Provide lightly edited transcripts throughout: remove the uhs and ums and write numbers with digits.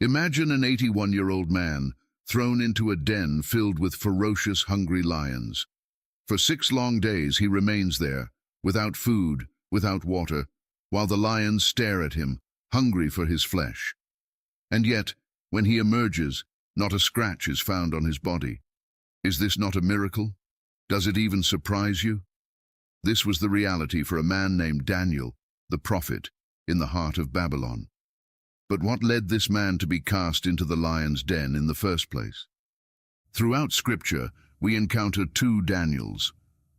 Imagine an 81-year-old man thrown into a den filled with ferocious, hungry lions. For 6 long days he remains there, without food, without water, while the lions stare at him, hungry for his flesh. And yet, when he emerges, not a scratch is found on his body. Is this not a miracle? Does it even surprise you? This was the reality for a man named Daniel, the prophet, in the heart of Babylon. But what led this man to be cast into the lion's den in the first place? Throughout Scripture, we encounter 2 Daniels.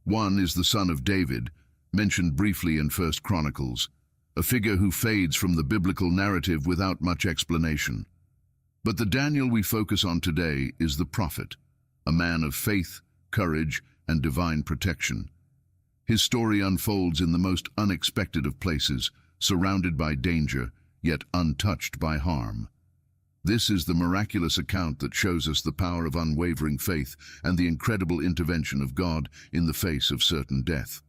One is the son of David, mentioned briefly in 1 Chronicles, a figure who fades from the biblical narrative without much explanation. But the Daniel we focus on today is the prophet, a man of faith, courage, and divine protection. His story unfolds in the most unexpected of places, surrounded by danger, yet untouched by harm. This is the miraculous account that shows us the power of unwavering faith and the incredible intervention of God in the face of certain death.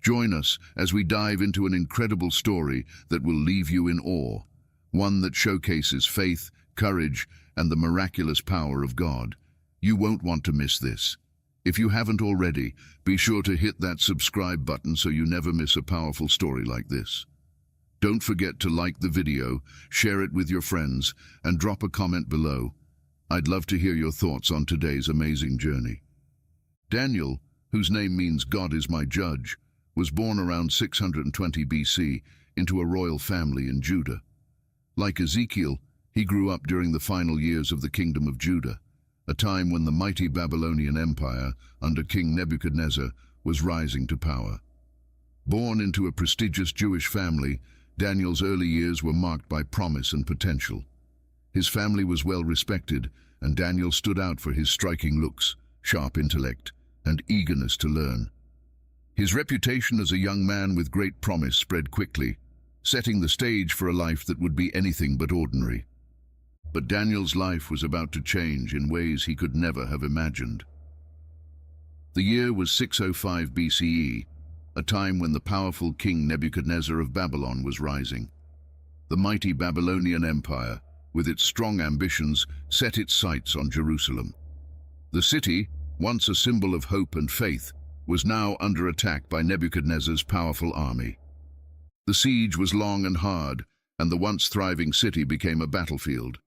Join us as we dive into an incredible story that will leave you in awe, one that showcases faith, courage, and the miraculous power of God. You won't want to miss this. If you haven't already, be sure to hit that subscribe button so you never miss a powerful story like this. Don't forget to like the video, share it with your friends, and drop a comment below. I'd love to hear your thoughts on today's amazing journey. Daniel, whose name means God is my judge, was born around 620 BC into a royal family in Judah. Like Ezekiel, he grew up during the final years of the kingdom of Judah, a time when the mighty Babylonian Empire, under King Nebuchadnezzar, was rising to power. Born into a prestigious Jewish family, Daniel's early years were marked by promise and potential. His family was well respected, and Daniel stood out for his striking looks, sharp intellect, and eagerness to learn. His reputation as a young man with great promise spread quickly, setting the stage for a life that would be anything but ordinary. But Daniel's life was about to change in ways he could never have imagined. The year was 605 BCE, a time when the powerful King Nebuchadnezzar of Babylon was rising. The mighty Babylonian Empire, with its strong ambitions, set its sights on Jerusalem. The city, once a symbol of hope and faith, was now under attack by Nebuchadnezzar's powerful army. The siege was long and hard, and the once thriving city became a battlefield.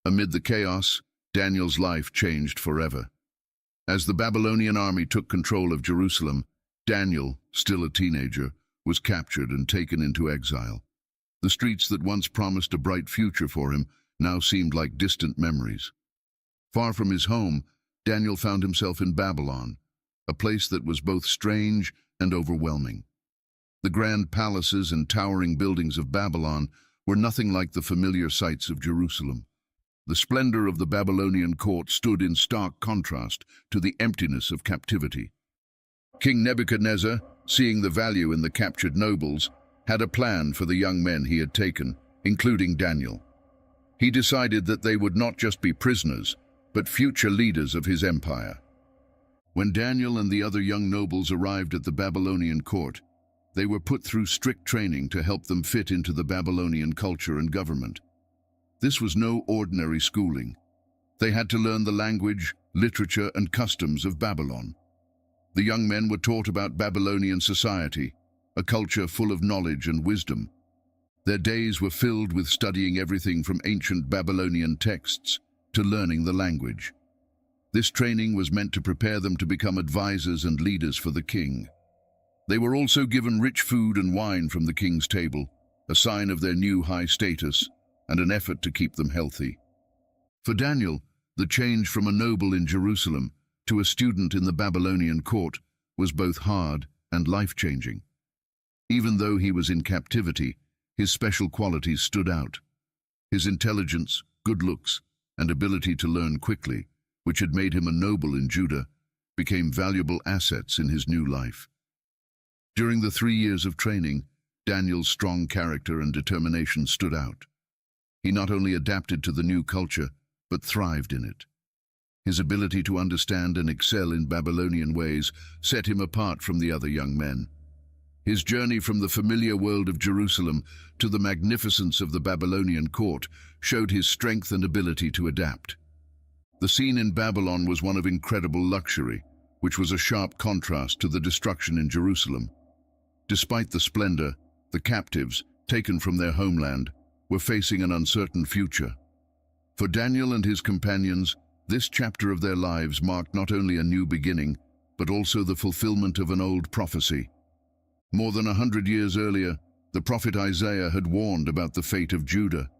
Amid the chaos, Daniel's life changed forever. As the Babylonian army took control of Jerusalem, Daniel, still a teenager, was captured and taken into exile. The streets that once promised a bright future for him now seemed like distant memories. Far from his home, Daniel found himself in Babylon, a place that was both strange and overwhelming. The grand palaces and towering buildings of Babylon were nothing like the familiar sights of Jerusalem. The splendor of the Babylonian court stood in stark contrast to the emptiness of captivity. King Nebuchadnezzar, seeing the value in the captured nobles, had a plan for the young men he had taken, including Daniel. He decided that they would not just be prisoners, but future leaders of his empire. When Daniel and the other young nobles arrived at the Babylonian court, they were put through strict training to help them fit into the Babylonian culture and government. This was no ordinary schooling. They had to learn the language, literature, and customs of Babylon. The young men were taught about Babylonian society, a culture full of knowledge and wisdom. Their days were filled with studying everything from ancient Babylonian texts to learning the language. This training was meant to prepare them to become advisors and leaders for the king. They were also given rich food and wine from the king's table, a sign of their new high status and an effort to keep them healthy. For Daniel, the change from a noble in Jerusalem to a student in the Babylonian court was both hard and life-changing. Even though he was in captivity, his special qualities stood out. His intelligence, good looks, and ability to learn quickly, which had made him a noble in Judah, became valuable assets in his new life. During the 3 years of training, Daniel's strong character and determination stood out. He not only adapted to the new culture, but thrived in it. His ability to understand and excel in Babylonian ways set him apart from the other young men. His journey from the familiar world of Jerusalem to the magnificence of the Babylonian court showed his strength and ability to adapt. The scene in Babylon was one of incredible luxury, which was a sharp contrast to the destruction in Jerusalem. Despite the splendor, the captives, taken from their homeland, were facing an uncertain future. For Daniel and his companions, this chapter of their lives marked not only a new beginning, but also the fulfillment of an old prophecy. More than 100 years earlier, the prophet Isaiah had warned about the fate of Judah.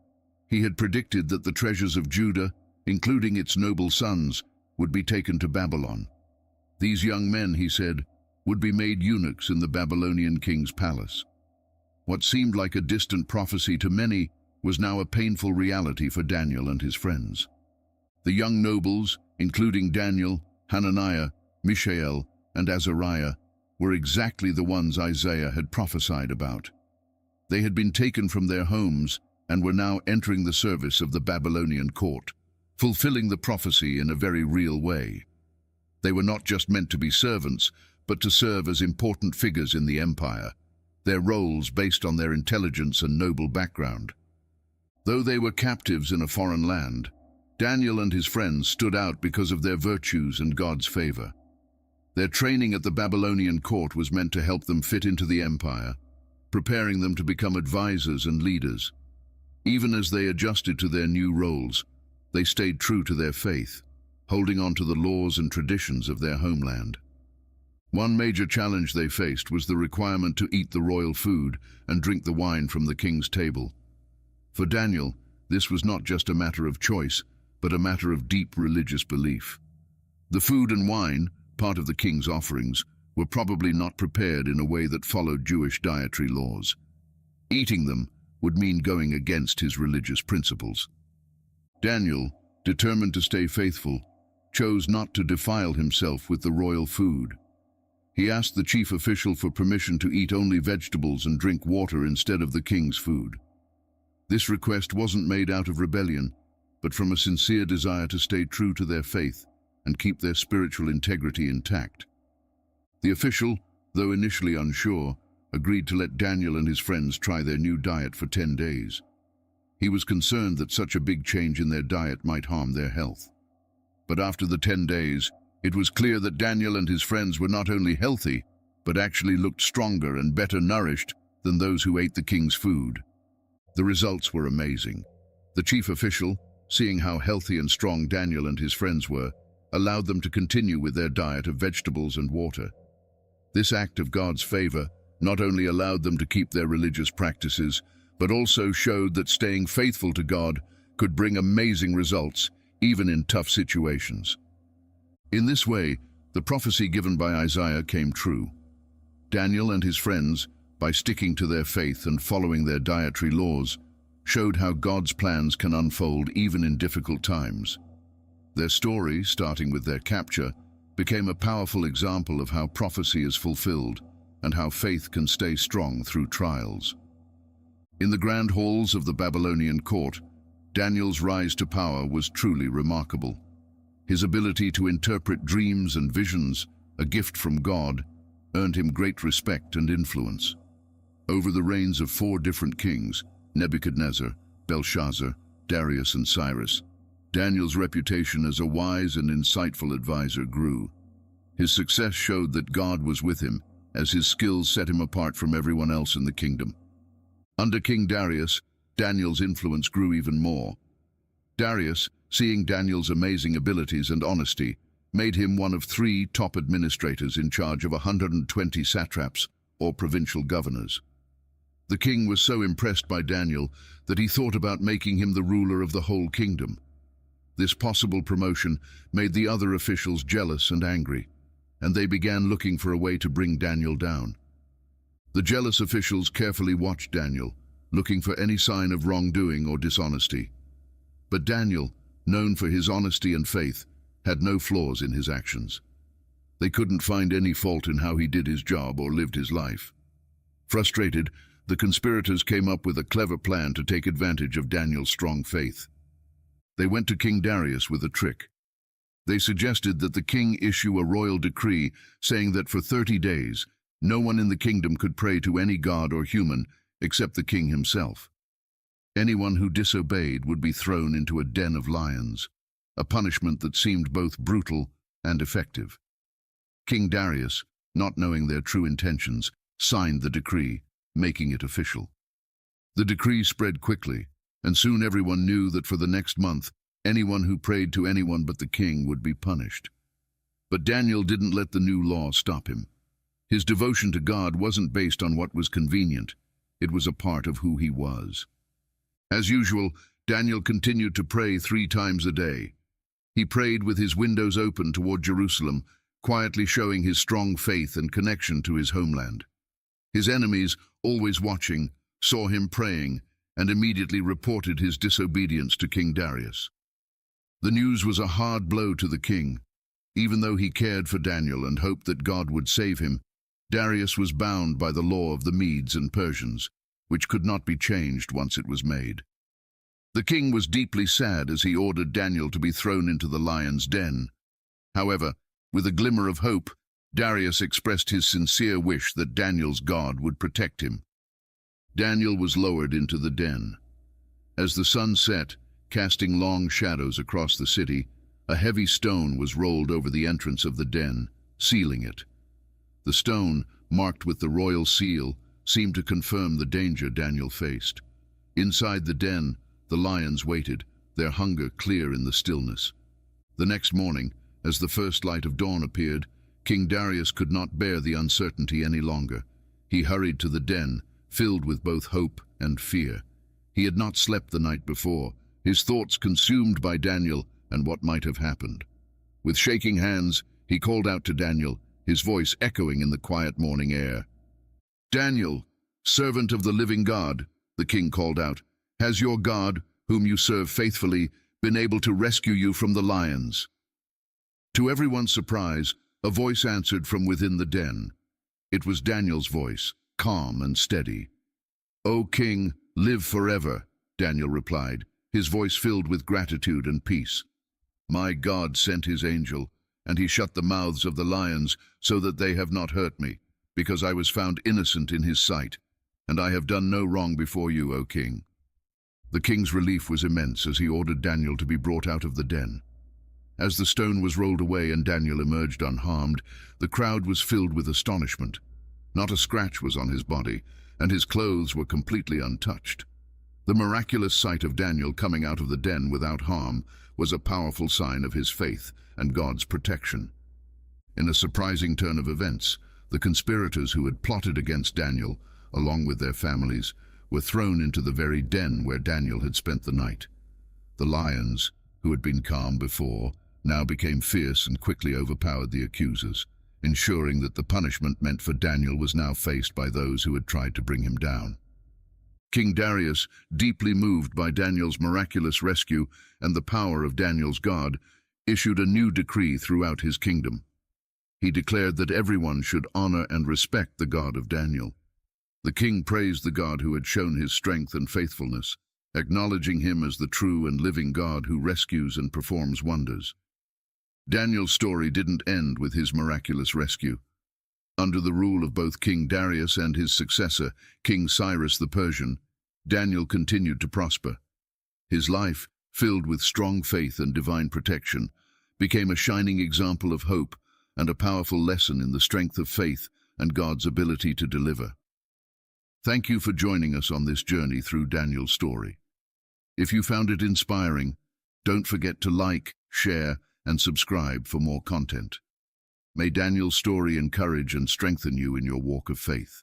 He had predicted that the treasures of Judah, including its noble sons, would be taken to Babylon. These young men, he said, would be made eunuchs in the Babylonian king's palace. What seemed like a distant prophecy to many was now a painful reality for Daniel and his friends. The young nobles, including Daniel, Hananiah, Mishael, and Azariah, were exactly the ones Isaiah had prophesied about. They had been taken from their homes and were now entering the service of the Babylonian court, fulfilling the prophecy in a very real way. They were not just meant to be servants, but to serve as important figures in the empire, their roles based on their intelligence and noble background. Though they were captives in a foreign land, Daniel and his friends stood out because of their virtues and God's favor. Their training at the Babylonian court was meant to help them fit into the empire, preparing them to become advisors and leaders. Even as they adjusted to their new roles, they stayed true to their faith, holding on to the laws and traditions of their homeland. One major challenge they faced was the requirement to eat the royal food and drink the wine from the king's table. For Daniel, this was not just a matter of choice, but a matter of deep religious belief. The food and wine, part of the king's offerings, were probably not prepared in a way that followed Jewish dietary laws. Eating them would mean going against his religious principles. Daniel, determined to stay faithful, chose not to defile himself with the royal food. He asked the chief official for permission to eat only vegetables and drink water instead of the king's food. This request wasn't made out of rebellion, but from a sincere desire to stay true to their faith and keep their spiritual integrity intact. The official, though initially unsure, agreed to let Daniel and his friends try their new diet for 10 days. He was concerned that such a big change in their diet might harm their health. But after the 10 days, it was clear that Daniel and his friends were not only healthy, but actually looked stronger and better nourished than those who ate the king's food. The results were amazing. The chief official, seeing how healthy and strong Daniel and his friends were, allowed them to continue with their diet of vegetables and water. This act of God's favor not only allowed them to keep their religious practices, but also showed that staying faithful to God could bring amazing results, even in tough situations. In this way, the prophecy given by Isaiah came true. Daniel and his friends, by sticking to their faith and following their dietary laws, showed how God's plans can unfold even in difficult times. Their story, starting with their capture, became a powerful example of how prophecy is fulfilled and how faith can stay strong through trials. In the grand halls of the Babylonian court, Daniel's rise to power was truly remarkable. His ability to interpret dreams and visions, a gift from God, earned him great respect and influence. Over the reigns of 4 different kings, Nebuchadnezzar, Belshazzar, Darius, and Cyrus, Daniel's reputation as a wise and insightful advisor grew. His success showed that God was with him, as his skills set him apart from everyone else in the kingdom. Under King Darius, Daniel's influence grew even more. Darius, seeing Daniel's amazing abilities and honesty, made him one of 3 top administrators in charge of 120 satraps, or provincial governors. The king was so impressed by Daniel that he thought about making him the ruler of the whole kingdom. This possible promotion made the other officials jealous and angry, and they began looking for a way to bring Daniel down. The jealous officials carefully watched Daniel, looking for any sign of wrongdoing or dishonesty. But Daniel, known for his honesty and faith, had no flaws in his actions. They couldn't find any fault in how he did his job or lived his life. Frustrated, the conspirators came up with a clever plan to take advantage of Daniel's strong faith. They went to King Darius with a trick. They suggested that the king issue a royal decree saying that for 30 days, No one in the kingdom could pray to any god or human except the king himself. Anyone who disobeyed would be thrown into a den of lions, a punishment that seemed both brutal and effective. King Darius, not knowing their true intentions, signed the decree, making it official. The decree spread quickly, and soon everyone knew that for the next month, anyone who prayed to anyone but the king would be punished. But Daniel didn't let the new law stop him. His devotion to God wasn't based on what was convenient. It was a part of who he was. As usual, Daniel continued to pray 3 times a day. He prayed with his windows open toward Jerusalem, quietly showing his strong faith and connection to his homeland. His enemies, always watching, saw him praying and immediately reported his disobedience to King Darius. The news was a hard blow to the king. Even though he cared for Daniel and hoped that God would save him, Darius was bound by the law of the Medes and Persians, which could not be changed once it was made. The king was deeply sad as he ordered Daniel to be thrown into the lion's den. However, with a glimmer of hope, Darius expressed his sincere wish that Daniel's God would protect him. Daniel was lowered into the den. As the sun set, casting long shadows across the city, a heavy stone was rolled over the entrance of the den, sealing it. The stone, marked with the royal seal, seemed to confirm the danger Daniel faced. Inside the den, the lions waited, their hunger clear in the stillness. The next morning, as the first light of dawn appeared, King Darius could not bear the uncertainty any longer. He hurried to the den, filled with both hope and fear. He had not slept the night before, his thoughts consumed by Daniel and what might have happened. With shaking hands, he called out to Daniel, his voice echoing in the quiet morning air. "Daniel, servant of the living God," the king called out, "has your God, whom you serve faithfully, been able to rescue you from the lions?" To everyone's surprise, a voice answered from within the den. It was Daniel's voice, calm and steady. "O king, live forever," Daniel replied, his voice filled with gratitude and peace. "My God sent his angel, and he shut the mouths of the lions so that they have not hurt me, because I was found innocent in his sight, and I have done no wrong before you, O king." The king's relief was immense as he ordered Daniel to be brought out of the den. As the stone was rolled away and Daniel emerged unharmed, the crowd was filled with astonishment. Not a scratch was on his body, and his clothes were completely untouched. The miraculous sight of Daniel coming out of the den without harm was a powerful sign of his faith and God's protection. In a surprising turn of events, the conspirators who had plotted against Daniel, along with their families, were thrown into the very den where Daniel had spent the night. The lions, who had been calm before, now became fierce and quickly overpowered the accusers, ensuring that the punishment meant for Daniel was now faced by those who had tried to bring him down. King Darius, deeply moved by Daniel's miraculous rescue and the power of Daniel's God, issued a new decree throughout his kingdom. He declared that everyone should honor and respect the God of Daniel. The king praised the God who had shown his strength and faithfulness, acknowledging him as the true and living God who rescues and performs wonders. Daniel's story didn't end with his miraculous rescue. Under the rule of both King Darius and his successor, King Cyrus the Persian, Daniel continued to prosper. His life, filled with strong faith and divine protection, became a shining example of hope and a powerful lesson in the strength of faith and God's ability to deliver. Thank you for joining us on this journey through Daniel's story. If you found it inspiring, don't forget to like, share, and subscribe for more content. May Daniel's story encourage and strengthen you in your walk of faith.